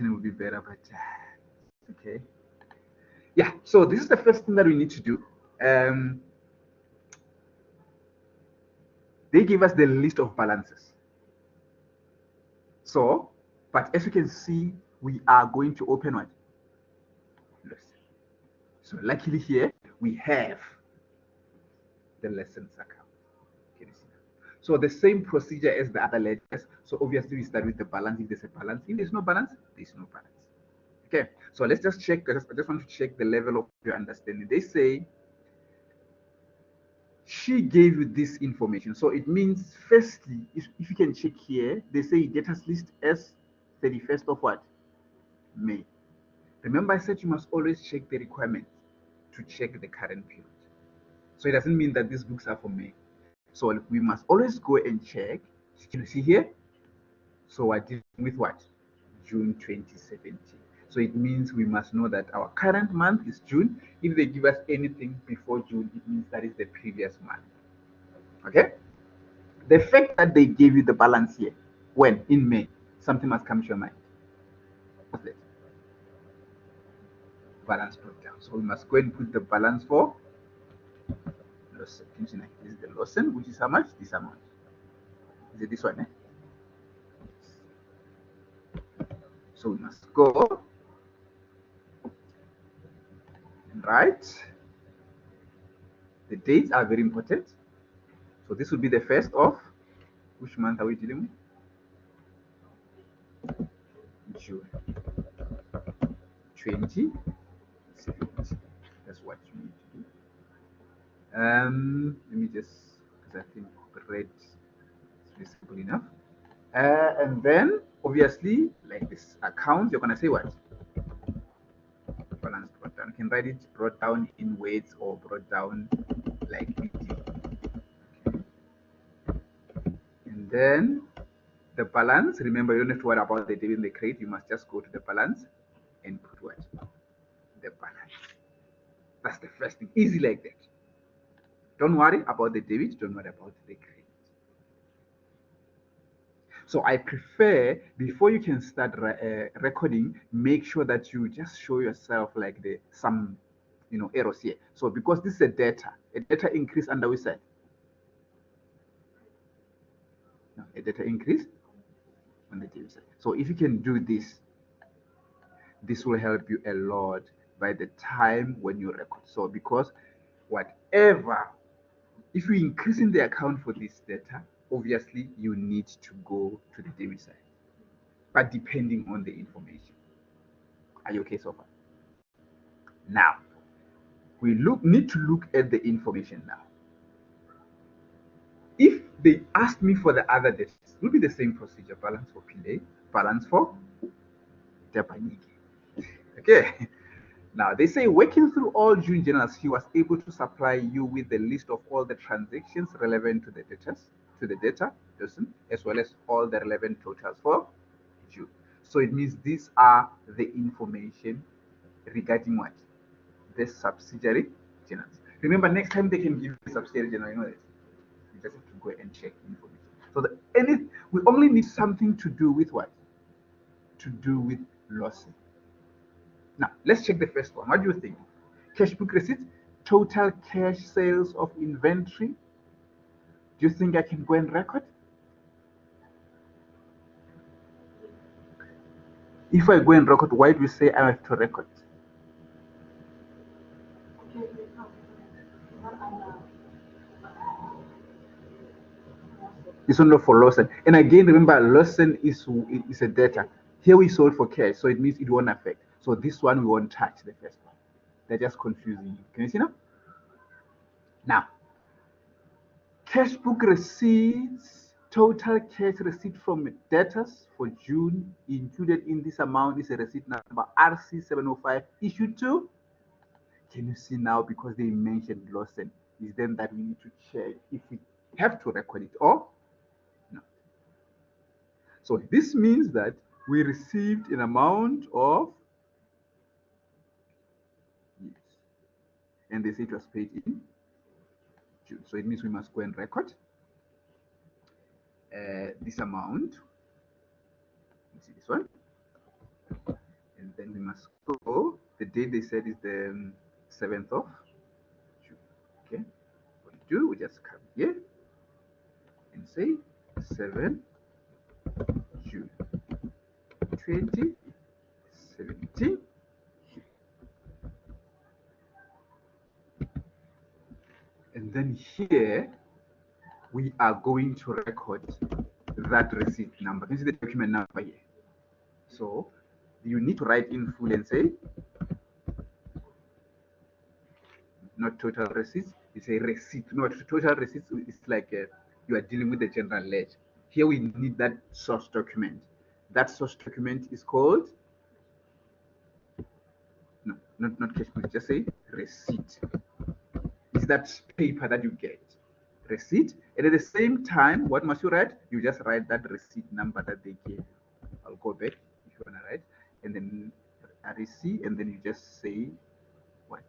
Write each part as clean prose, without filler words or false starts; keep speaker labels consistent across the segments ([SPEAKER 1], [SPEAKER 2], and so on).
[SPEAKER 1] will be better, but okay. Yeah, so this is the first thing that we need to do. They give us the list of balances. So, but as you can see, we are going to open what? So luckily here, we have the lessons account. Can you see that? So the same procedure as the other ledgers. So obviously we start with the balance. If there's a balance, if there's no balance, there's no balance. Okay, so let's just check. I just want to check the level of your understanding. They say she gave you this information. So it means, firstly, if you can check here, they say debtors list as 31st of what? May. Remember, I said you must always check the requirements to check the current period. So it doesn't mean that these books are for May. So we must always go and check. Can you see here? So we're dealing with what? June 2017. So it means we must know that our current month is June. If they give us anything before June, it means that is the previous month. Okay? The fact that they gave you the balance here, when? In May, something must come to your mind. What's that? Balance breakdown. So we must go and put the balance for Lawson. This is the Lawson, which is how much? This amount. Is it this one? So we must go and write. The dates are very important. So this will be the first of, which month are we dealing with? June 2017. That's what you need to do. Let me just, because I think red is simple enough. And then obviously, like this account, you're gonna say what? Balance brought down. You can write it brought down in words or brought down like we did. Okay. And then the balance, remember, you don't have to worry about the debit and the credit. You must just go to the balance and put what? The balance. That's the first thing. Easy like that. Don't worry about the debit. Don't worry about the credit. So I prefer, before you can start recording, make sure that you just show yourself like some errors here. So because this is a data increase under which side? No, a data increase on the debit side. So if you can do this, this will help you a lot by the time when you record. So because whatever, if you're increasing the account for this data, obviously you need to go to the debit side, but depending on the information. Are you okay so far? Now we need to look at the information now. If they ask me for the other debts, it will be the same procedure: balance for Pile, balance for Japanese. Okay. Now they say, working through all June journals, he was able to supply you with the list of all the transactions relevant to the data person, as well as all the relevant totals for June. So it means these are the information regarding what? The subsidiary journals. Remember, next time they can give you subsidiary journal, you know this. You just have to go and check information. So we only need something to do with what? To do with losses. Now, let's check the first one. What do you think? Cash book receipts, total cash sales of inventory. Do you think I can go and record? If I go and record, why do you say I have to record? It's only for Lawson. And again, remember, Lawson is a data. Here we sold for cash, so it means it won't affect. So this one we won't touch, the first one. They're just confusing you. Can you see now? Now, cash book receipts, total cash receipt from debtors for June included in this amount is a receipt number RC705 issued to. Can you see now, because they mentioned Lawson, is then that we need to check if we have to record it or no. So this means that we received an amount of, yes, and they say it was paid in June. So it means we must go and record this amount. You see this one? date they said is the 7th of June. Okay, what we do, we just come here and say 7 June 2017. And then here we are going to record that receipt number. This is the document number here. So you need to write in full and say, not total receipts, it's a receipt. No, total receipts is like you are dealing with the general ledger. Here we need that source document. That source document is called, no, not cash book, just say receipt. It's that paper that you get, receipt. And at the same time, what must you write? You just write that receipt number that they gave. I'll go back if you want to write. And then REC, and then you just say what,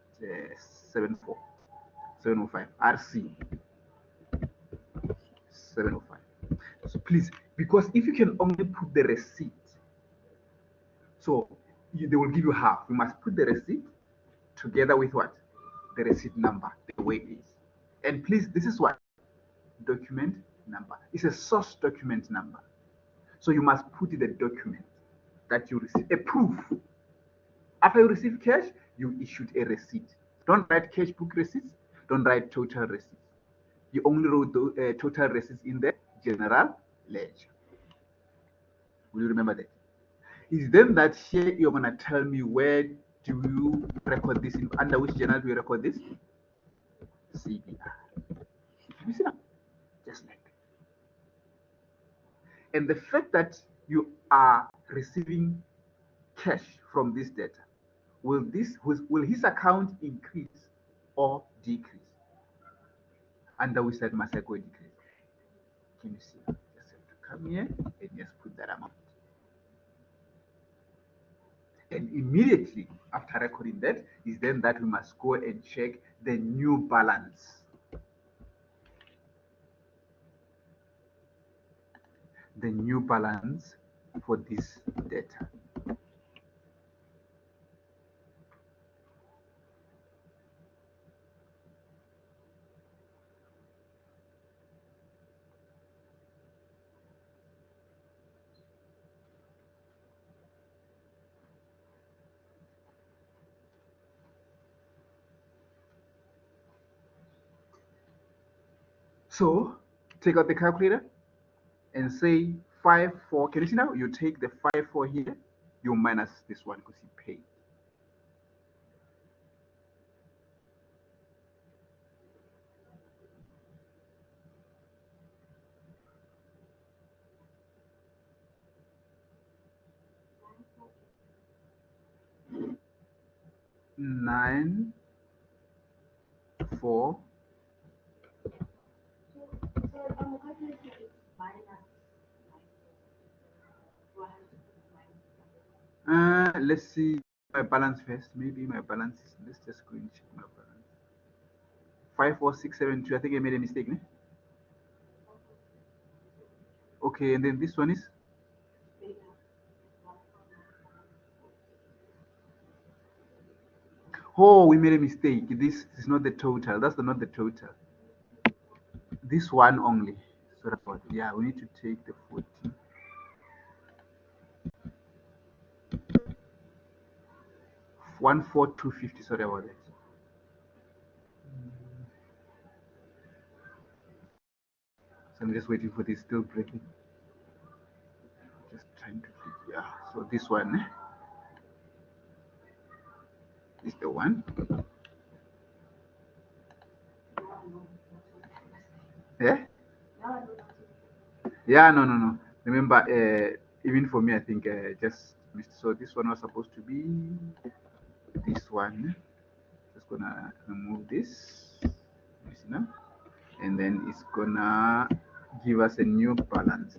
[SPEAKER 1] 705 RC 705. So please, because if you can only put the receipt, so they will give you half. You must put the receipt together with what? The receipt number, the way it is. And please, this is what? Document number. It's a source document number. So you must put the document that you receive, a proof. After you receive cash, you issued a receipt. Don't write cash book receipts. Don't write total receipts. You only wrote the total receipts in the general ledger. Will you remember that? Is then that here you're gonna tell me where do you record this in, under which journal do you record this? CBR. You see now? Just like that. And the fact that you are receiving cash from this data, will his account increase or decrease? Under which side must I go decrease? Can you see? Just have to come here and just put that amount. And immediately after recording that is then that we must go and check the new balance. The new balance for this data. So take out the calculator and say 54. Can you see now? You take the 54 here, you minus this one because you paid. Nine, 4. Let's see my balance first. Maybe my balance is, let's just go and check my balance. 54672. I think I made a mistake. Ne? Okay, and then this one is, oh, we made a mistake. This is not the total. That's not the total. This one only. Sorry about it. Yeah, we need to take the 40. 14250. Sorry about that. So I'm just waiting for this, still breaking. Just trying to figure. Yeah. So this one is the one. Yeah. Yeah. No. Remember, even for me, I think just missed. So this one was supposed to be this one. Just gonna remove this. You see now? And then it's gonna give us a new balance.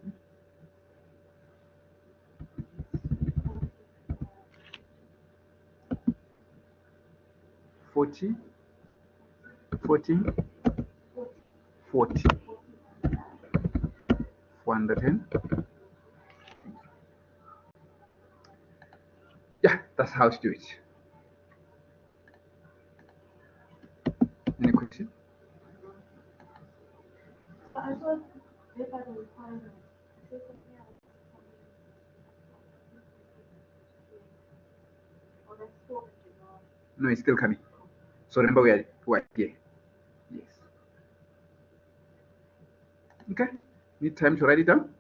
[SPEAKER 1] 40, 40, 410. Yeah, that's how to do it. No, it's still coming. So remember we are here. Yes. Okay. Need time to write it down?